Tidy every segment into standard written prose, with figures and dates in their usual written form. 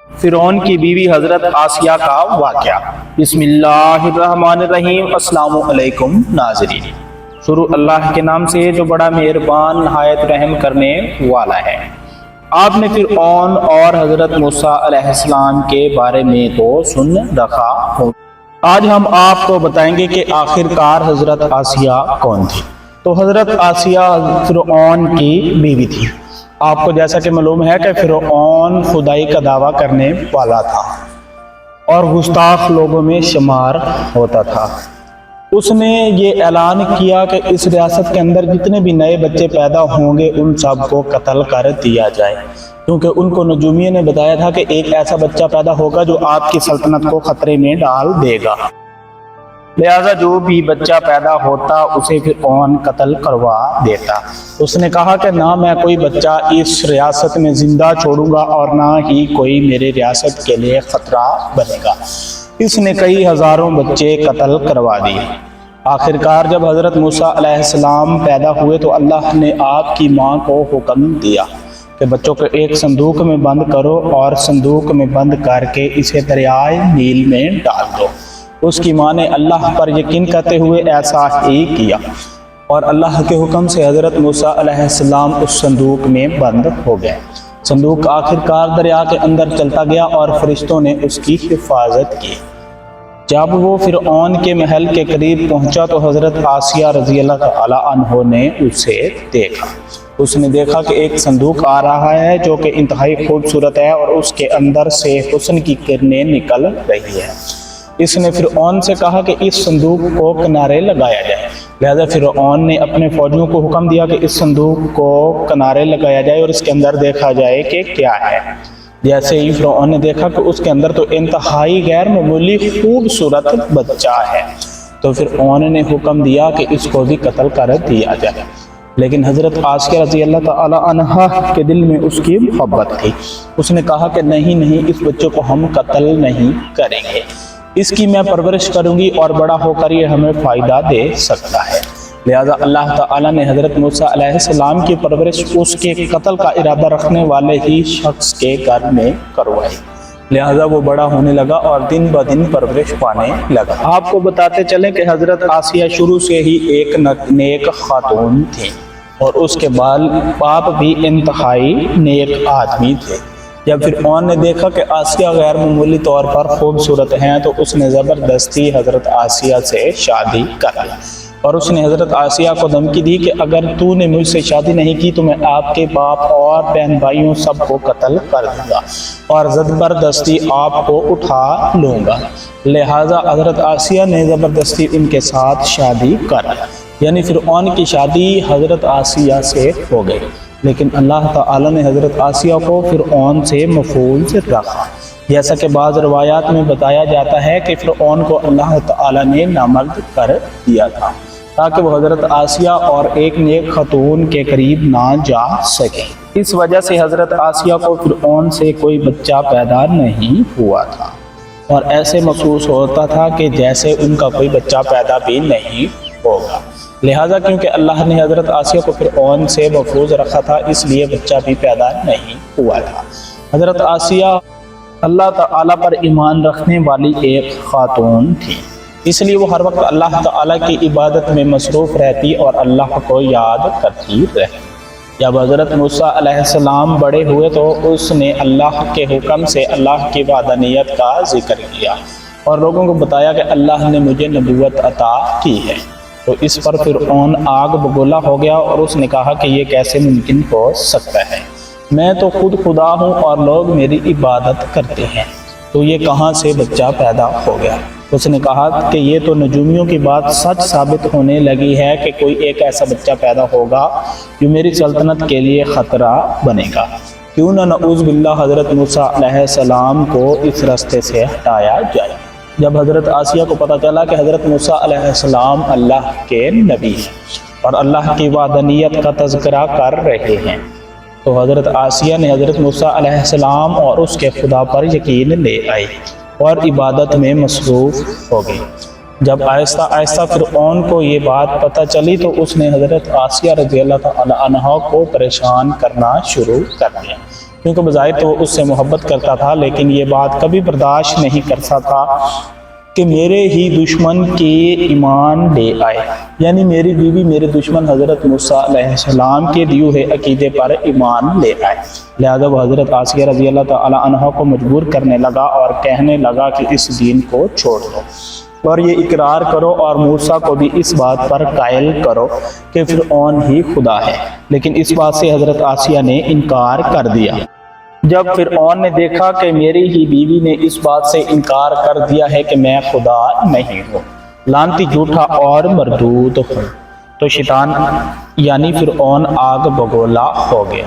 فرعون کی بیوی حضرت آسیہ کا واقعہ۔ بسم اللہ الرحمن الرحیم۔ السلام علیکم ناظرین۔ شروع اللہ کے نام سے جو بڑا مہربان نہایت رحم کرنے والا ہے۔ آپ نے فرعون اور حضرت موسیٰ علیہ السلام کے بارے میں تو سن رکھا ہو۔ آج ہم آپ کو بتائیں گے کہ آخر کار حضرت آسیہ کون تھی۔ تو حضرت آسیہ فرعون کی بیوی تھی۔ آپ کو جیسا کہ معلوم ہے کہ فرعون خدائی کا دعویٰ کرنے والا تھا اور گستاخ لوگوں میں شمار ہوتا تھا۔ اس نے یہ اعلان کیا کہ اس ریاست کے اندر جتنے بھی نئے بچے پیدا ہوں گے ان سب کو قتل کر دیا جائے، کیونکہ ان کو نجومیہ نے بتایا تھا کہ ایک ایسا بچہ پیدا ہوگا جو آپ کی سلطنت کو خطرے میں ڈال دے گا، لہذا جو بھی بچہ پیدا ہوتا اسے فرعون قتل کروا دیتا۔ اس نے کہا کہ نہ میں کوئی بچہ اس ریاست میں زندہ چھوڑوں گا اور نہ ہی کوئی میرے ریاست کے لیے خطرہ بنے گا۔ اس نے کئی ہزاروں بچے قتل کروا دیے۔ آخرکار جب حضرت موسیٰ علیہ السلام پیدا ہوئے تو اللہ نے آپ کی ماں کو حکم دیا کہ بچوں کو ایک صندوق میں بند کرو اور صندوق میں بند کر کے اسے دریائے نیل میں ڈال دو۔ اس کی ماں نے اللہ پر یقین کرتے ہوئے ایسا ہی کیا اور اللہ کے حکم سے حضرت موسیٰ علیہ السلام اس صندوق میں بند ہو گئے۔ صندوق آخرکار دریا کے اندر چلتا گیا اور فرشتوں نے اس کی حفاظت کی۔ جب وہ فرعون کے محل کے قریب پہنچا تو حضرت آسیہ رضی اللہ تعالی عنہ نے اسے دیکھا۔ اس نے دیکھا کہ ایک صندوق آ رہا ہے جو کہ انتہائی خوبصورت ہے اور اس کے اندر سے حسن کی کرنیں نکل رہی ہے۔ اس نے فرعون سے کہا کہ اس صندوق کو کنارے لگایا جائے، لہذا فرعون نے اپنے فوجیوں کو حکم دیا کہ اس صندوق کو کنارے لگایا جائے اور اس کے اندر دیکھا جائے کہ کیا ہے۔ جیسے ہی فرعون نے دیکھا کہ اس کے اندر تو انتہائی غیر معمولی خوبصورت بچہ ہے تو فرعون نے حکم دیا کہ اس کو بھی قتل کر دیا جائے، لیکن حضرت آسیہ رضی اللہ تعالی عنہا کے دل میں اس کی محبت تھی۔ اس نے کہا کہ نہیں اس بچے کو ہم قتل نہیں کریں گے، اس کی میں پرورش کروں گی اور بڑا ہو کر یہ ہمیں فائدہ دے سکتا ہے۔ لہذا اللہ تعالیٰ نے حضرت موسیٰ علیہ السلام کی پرورش اس کے قتل کا ارادہ رکھنے والے ہی شخص کے گھر میں کروائی، لہذا وہ بڑا ہونے لگا اور دن بدن پرورش پانے لگا۔ آپ کو بتاتے چلیں کہ حضرت آسیہ شروع سے ہی ایک نیک خاتون تھی اور اس کے باپ بھی انتہائی نیک آدمی تھے۔ جب فرعون نے دیکھا کہ آسیہ غیر معمولی طور پر خوبصورت ہیں تو اس نے زبردستی حضرت آسیہ سے شادی کر لی اور اس نے حضرت آسیہ کو دھمکی دی کہ اگر تو نے مجھ سے شادی نہیں کی تو میں آپ کے باپ اور بہن بھائیوں سب کو قتل کر دوں گا اور زبردستی آپ کو اٹھا لوں گا۔ لہٰذا حضرت آسیہ نے زبردستی ان کے ساتھ شادی کر لی، یعنی فرعون کی شادی حضرت آسیہ سے ہو گئی، لیکن اللہ تعالیٰ نے حضرت آسیہ کو فرعون سے محفوظ رکھا۔ جیسا کہ بعض روایات میں بتایا جاتا ہے کہ فرعون کو اللہ تعالیٰ نے نامرد کر دیا تھا تاکہ وہ حضرت آسیہ اور ایک نیک خاتون کے قریب نہ جا سکے۔ اس وجہ سے حضرت آسیہ کو فرعون سے کوئی بچہ پیدا نہیں ہوا تھا اور ایسے محسوس ہوتا تھا کہ جیسے ان کا کوئی بچہ پیدا بھی نہیں ہوگا۔ لہٰذا کیونکہ اللہ نے حضرت آسیہ کو فرعون سے محفوظ رکھا تھا اس لیے بچہ بھی پیدا نہیں ہوا تھا۔ حضرت آسیہ اللہ تعالیٰ پر ایمان رکھنے والی ایک خاتون تھی، اس لیے وہ ہر وقت اللہ تعالیٰ کی عبادت میں مصروف رہتی اور اللہ کو یاد کرتی رہتی۔ جب حضرت موسیٰ علیہ السلام بڑے ہوئے تو اس نے اللہ کے حکم سے اللہ کی وحدانیت کا ذکر کیا اور لوگوں کو بتایا کہ اللہ نے مجھے نبوت عطا کی ہے۔ تو اس پر فرعون آگ بگولا ہو گیا اور اس نے کہا کہ یہ کیسے ممکن ہو سکتا ہے، میں تو خود خدا ہوں اور لوگ میری عبادت کرتے ہیں، تو یہ کہاں سے بچہ پیدا ہو گیا؟ اس نے کہا کہ یہ تو نجومیوں کی بات سچ ثابت ہونے لگی ہے کہ کوئی ایک ایسا بچہ پیدا ہوگا جو میری سلطنت کے لیے خطرہ بنے گا، کیوں نہ نعوذ باللہ حضرت موسیٰ علیہ السلام کو اس راستے سے ہٹایا جائے۔ جب حضرت آسیہ کو پتہ چلا کہ حضرت موسیٰ علیہ السلام اللہ کے نبی ہیں اور اللہ کی وحدانیت کا تذکرہ کر رہے ہیں تو حضرت آسیہ نے حضرت موسیٰ علیہ السلام اور اس کے خدا پر یقین لے آئی اور عبادت میں مصروف ہو گئی۔ جب آہستہ آہستہ فرعون کو یہ بات پتہ چلی تو اس نے حضرت آسیہ رضی اللہ تعالی عنہا کو پریشان کرنا شروع کر دیا کیونکہ بظاہر تو وہ اس سے محبت کرتا تھا، لیکن یہ بات کبھی برداشت نہیں کرتا تھا کہ میرے ہی دشمن کے ایمان لے آئے، یعنی میری بیوی میرے دشمن حضرت موسیٰ علیہ السلام کے دیے ہوئے عقیدے پر ایمان لے آئے۔ لہذا وہ حضرت آسیہ رضی اللہ تعالی عنہ کو مجبور کرنے لگا اور کہنے لگا کہ اس دین کو چھوڑ دو اور یہ اقرار کرو اور موسیٰ کو بھی اس بات پر قائل کرو کہ فرعون ہی خدا ہے۔ لیکن اس بات سے حضرت آسیہ نے انکار کر دیا۔ جب فرعون نے دیکھا کہ میری ہی بیوی نے اس بات سے انکار کر دیا ہے کہ میں خدا نہیں ہوں، لعنتی جھوٹا اور مردود ہوں، تو شیطان یعنی فرعون آگ بگولا ہو گیا۔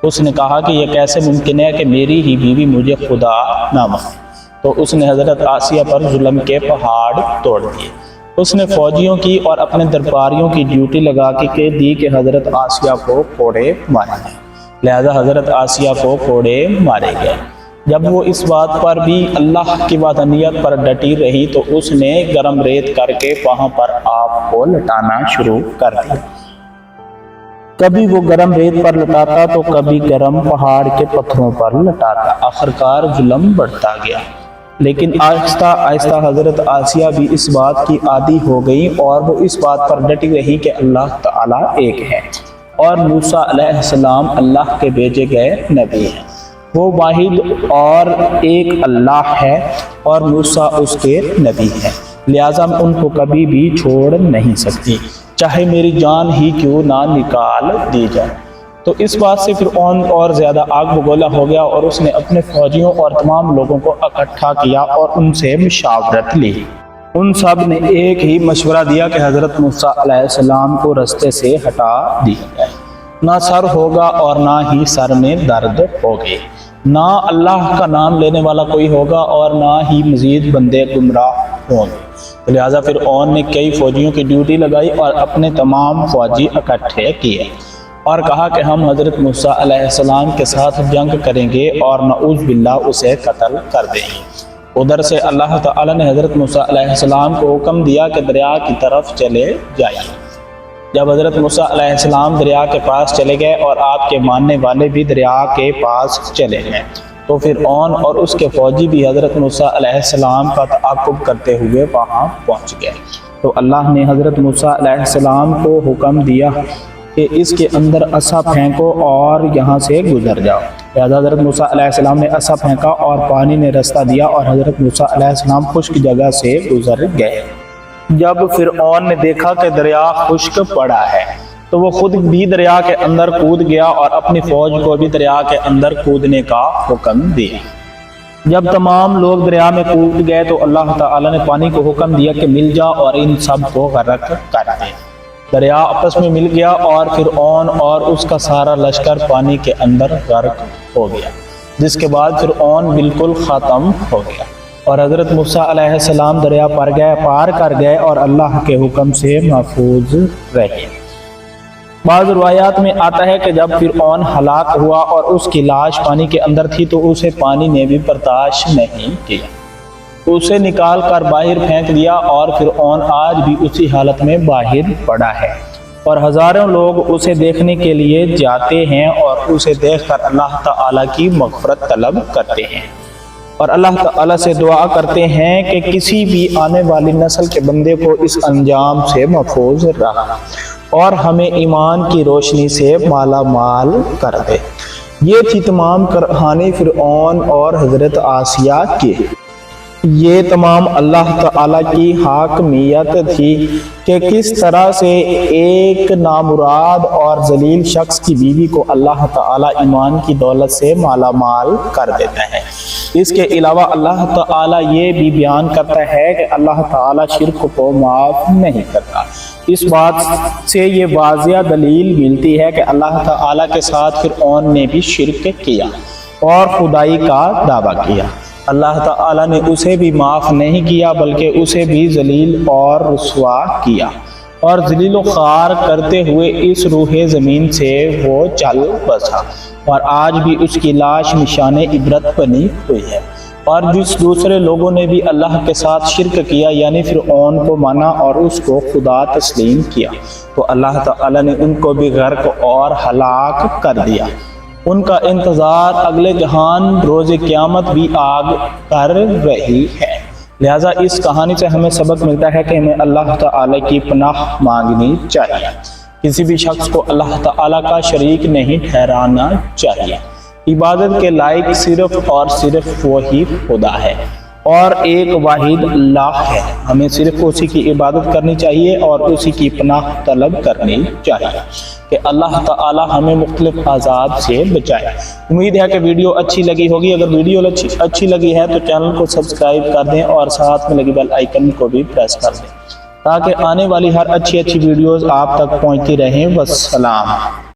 اس نے کہا کہ یہ کیسے ممکن ہے کہ میری ہی بیوی مجھے خدا نہ مانے، تو اس نے حضرت آسیہ پر ظلم کے پہاڑ توڑ دیے۔ اس نے فوجیوں کی اور اپنے درباریوں کی ڈیوٹی لگا کے دی کہ حضرت آسیہ کو کوڑے مارے گئے۔ لہذا حضرت آسیہ کو کوڑے مارے گئے۔ جب وہ اس بات پر بھی اللہ کی وحدانیت پر ڈٹی رہی تو اس نے گرم ریت کر کے وہاں پر آپ کو لٹانا شروع کر دیا۔ کبھی وہ گرم ریت پر لٹاتا تو کبھی گرم پہاڑ کے پتھروں پر لٹاتا۔ آخرکار ظلم بڑھتا گیا، لیکن آہستہ آہستہ حضرت آسیہ بھی اس بات کی عادی ہو گئی اور وہ اس بات پر ڈٹی رہی کہ اللہ تعالیٰ ایک ہے اور موسیٰ علیہ السلام اللہ کے بھیجے گئے نبی ہیں۔ وہ واحد اور ایک اللہ ہے اور موسیٰ اس کے نبی ہیں، لہٰذا میں ان کو کبھی بھی چھوڑ نہیں سکتی، چاہے میری جان ہی کیوں نہ نکال دی جائے۔ تو اس بات سے فرعون اور زیادہ آگ بگولا ہو گیا اور اس نے اپنے فوجیوں اور تمام لوگوں کو اکٹھا کیا اور ان سے مشاورت لی۔ ان سب نے ایک ہی مشورہ دیا کہ حضرت موسیٰ علیہ السلام کو رستے سے ہٹا دیا جائے، نہ سر ہوگا اور نہ ہی سر میں درد ہوگی، نہ اللہ کا نام لینے والا کوئی ہوگا اور نہ ہی مزید بندے گمراہ ہوں گے۔ لہٰذا فرعون نے کئی فوجیوں کی ڈیوٹی لگائی اور اپنے تمام فوجی اکٹھے کیے اور کہا کہ ہم حضرت موسیٰ علیہ السلام کے ساتھ جنگ کریں گے اور نعوذ باللہ اسے قتل کر دیں گے۔ ادھر سے اللہ تعالیٰ نے حضرت موسیٰ علیہ السلام کو حکم دیا کہ دریا کی طرف چلے جائیں۔ جب حضرت موسیٰ علیہ السلام دریا کے پاس چلے گئے اور آپ کے ماننے والے بھی دریا کے پاس چلے گئے تو فرعون اور اس کے فوجی بھی حضرت موسیٰ علیہ السلام کا تعاقب کرتے ہوئے وہاں پہنچ گئے۔ تو اللہ نے حضرت موسیٰ علیہ السلام کو حکم دیا کہ اس کے اندر عصا پھینکو اور یہاں سے گزر جاؤ۔ لہذا حضرت موسیٰ علیہ السلام نے عصا پھینکا اور پانی نے رستہ دیا اور حضرت موسیٰ علیہ السلام خشک جگہ سے گزر گئے۔ جب فرعون نے دیکھا کہ دریا خشک پڑا ہے تو وہ خود بھی دریا کے اندر کود گیا اور اپنی فوج کو بھی دریا کے اندر کودنے کا حکم دیا۔ جب تمام لوگ دریا میں کود گئے تو اللہ تعالیٰ نے پانی کو حکم دیا کہ مل جا اور ان سب کو غرق کر دے۔ دریا آپس میں مل گیا اور فرعون اور اس کا سارا لشکر پانی کے اندر غرق ہو گیا، جس کے بعد فرعون بالکل ختم ہو گیا اور حضرت موسیٰ علیہ السلام دریا پار کر گئے اور اللہ کے حکم سے محفوظ رہے۔ بعض روایات میں آتا ہے کہ جب فرعون ہلاک ہوا اور اس کی لاش پانی کے اندر تھی تو اسے پانی نے بھی برداشت نہیں کیا، اسے نکال کر باہر پھینک دیا اور فرعون آج بھی اسی حالت میں باہر پڑا ہے اور ہزاروں لوگ اسے دیکھنے کے لیے جاتے ہیں اور اسے دیکھ کر اللہ تعالیٰ کی مغفرت طلب کرتے ہیں اور اللہ تعالیٰ سے دعا کرتے ہیں کہ کسی بھی آنے والی نسل کے بندے کو اس انجام سے محفوظ رکھے اور ہمیں ایمان کی روشنی سے مالا مال کر دے۔ یہ تھی تمام کہانی فرعون اور حضرت آسیہ کی۔ یہ تمام اللہ تعالیٰ کی حاکمیت تھی کہ کس طرح سے ایک نامراد اور ذلیل شخص کی بیوی کو اللہ تعالیٰ ایمان کی دولت سے مالا مال کر دیتا ہے۔ اس کے علاوہ اللہ تعالیٰ یہ بھی بیان کرتا ہے کہ اللہ تعالیٰ شرک کو معاف نہیں کرتا۔ اس بات سے یہ واضح دلیل ملتی ہے کہ اللہ تعالیٰ کے ساتھ فرعون نے بھی شرک کیا اور خدائی کا دعویٰ کیا۔ اللہ تعالیٰ نے اسے بھی معاف نہیں کیا بلکہ اسے بھی ذلیل اور رسوا کیا اور ذلیل و خوار کرتے ہوئے اس روح زمین سے وہ چل بسا اور آج بھی اس کی لاش نشان عبرت بنی ہوئی ہے۔ اور جس دوسرے لوگوں نے بھی اللہ کے ساتھ شرک کیا یعنی فرعون کو مانا اور اس کو خدا تسلیم کیا تو اللہ تعالیٰ نے ان کو بھی غرق اور ہلاک کر دیا۔ ان کا انتظار اگلے جہان روز قیامت بھی آگ کر رہی ہے۔ لہٰذا اس کہانی سے ہمیں سبق ملتا ہے کہ ہمیں اللہ تعالی کی پناہ مانگنی چاہیے، کسی بھی شخص کو اللہ تعالی کا شریک نہیں ٹھہرانا چاہیے۔ عبادت کے لائق صرف اور صرف وہی خدا ہے اور ایک واحد اللہ ہے، ہمیں صرف اسی کی عبادت کرنی چاہیے اور اسی کی پناہ طلب کرنی چاہیے کہ اللہ تعالی ہمیں مختلف عذاب سے بچائے۔ امید ہے کہ ویڈیو اچھی لگی ہوگی۔ اگر ویڈیو اچھی لگی ہے تو چینل کو سبسکرائب کر دیں اور ساتھ میں لگی بیل آئیکن کو بھی پریس کر دیں تاکہ آنے والی ہر اچھی ویڈیوز آپ تک پہنچتی رہیں۔ والسلام۔